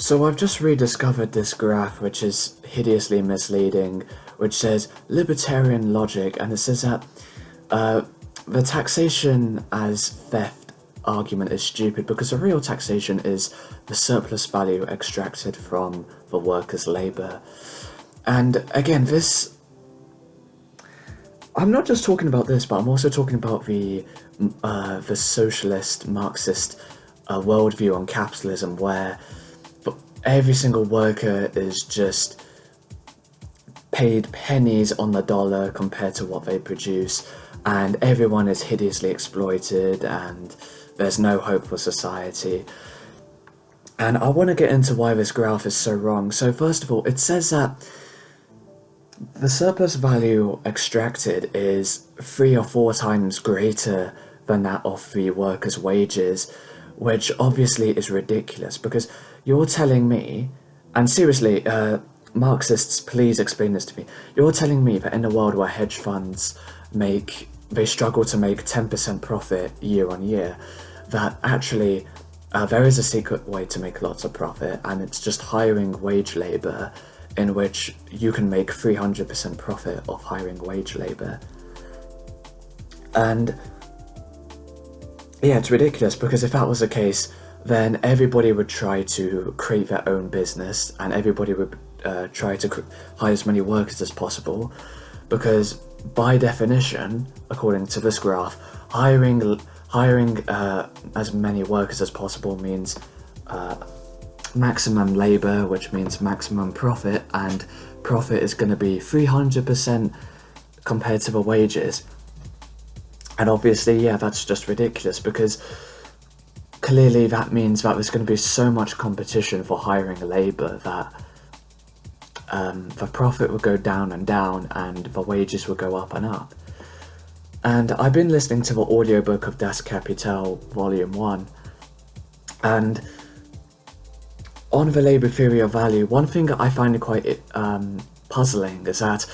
So I've just rediscovered this graph, which is hideously misleading, which says libertarian logic, and it says that the taxation as theft argument is stupid because the real taxation is the surplus value extracted from the worker's labor. And again, this, I'm not just talking about this, but I'm also talking about the socialist Marxist worldview on capitalism, where every single worker is just paid pennies on the dollar compared to what they produce, and everyone is hideously exploited, and there's no hope for society. And I want to get into why this graph is so wrong. So first of all, it says that the surplus value extracted is 3 or 4 times greater than that of the worker's wages, which obviously is ridiculous, because you're telling me, and seriously, Marxists, please explain this to me. You're telling me that in a world where hedge funds they struggle to make 10% profit year on year, that actually there is a secret way to make lots of profit, and it's just hiring wage labor, in which you can make 300% profit of hiring wage labor. And yeah, it's ridiculous, because if that was the case, then everybody would try to create their own business, and everybody would try to hire as many workers as possible, because by definition, according to this graph, hiring as many workers as possible means maximum labor, which means maximum profit, and profit is going to be 300% compared to the wages. And obviously, yeah, that's just ridiculous, because clearly that means that there's going to be so much competition for hiring labor that the profit will go down and down, and the wages will go up and up. And I've been listening to the audiobook of Das Kapital Volume 1, and on the labour theory of value, one thing that I find quite puzzling is that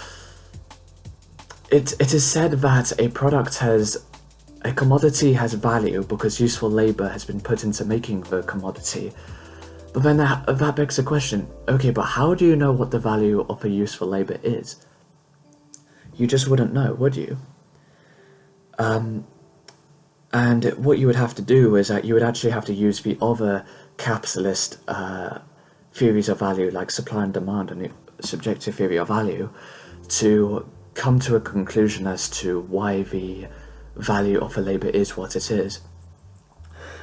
it is said that a commodity has value because useful labour has been put into making the commodity. But then that begs the question, okay, but how do you know what the value of a useful labour is? You just wouldn't know, would you? And what you would have to do is that you would actually have to use the other capitalist theories of value, like supply and demand and the subjective theory of value, to come to a conclusion as to why the value of a labour is what it is.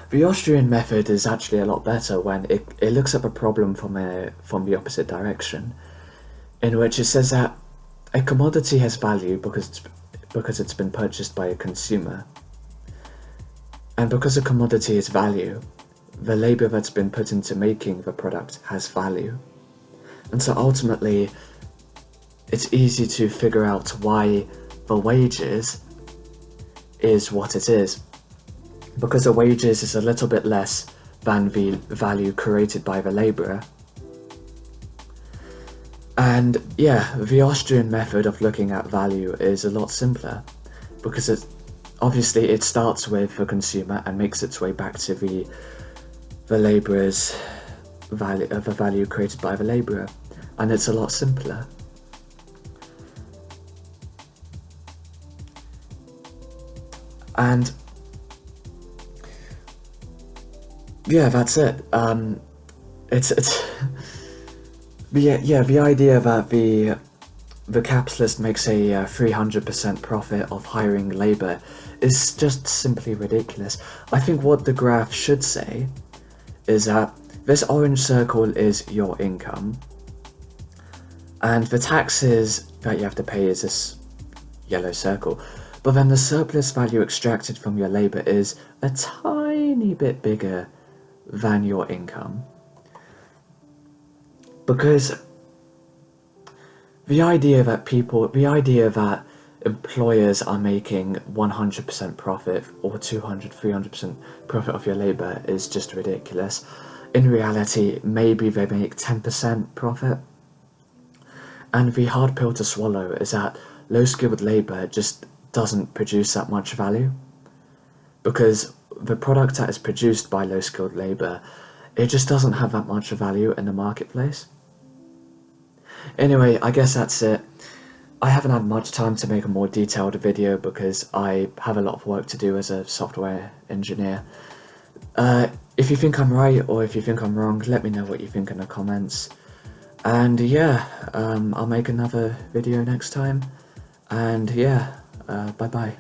The Austrian method is actually a lot better when it looks at a problem from the opposite direction, in which it says that a commodity has value because it's been purchased by a consumer, and because a commodity is value, the labour that's been put into making the product has value. And so ultimately, it's easy to figure out why the wages is what it is, because the wages is a little bit less than the value created by the labourer. And yeah, the Austrian method of looking at value is a lot simpler, because obviously it starts with the consumer and makes its way back to the labourer's value, the value created by the labourer, and it's a lot simpler. And yeah, that's it. It's the idea that the capitalist makes a 300% profit of hiring labor is just simply ridiculous. I think what the graph should say is that this orange circle is your income, and the taxes that you have to pay is this yellow circle. But then the surplus value extracted from your labor is a tiny bit bigger than your income. Because the idea that employers are making 100% profit or 200, 300% profit of your labor is just ridiculous. In reality, maybe they make 10% profit. And the hard pill to swallow is that low-skilled labor just doesn't produce that much value, because the product that is produced by low-skilled labor it just doesn't have that much value in the marketplace. Anyway, I guess that's it. I haven't had much time to make a more detailed video because I have a lot of work to do as a software engineer. If you think I'm right or if you think I'm wrong, let me know what you think in the comments. And yeah, I'll make another video next time. And yeah, bye bye.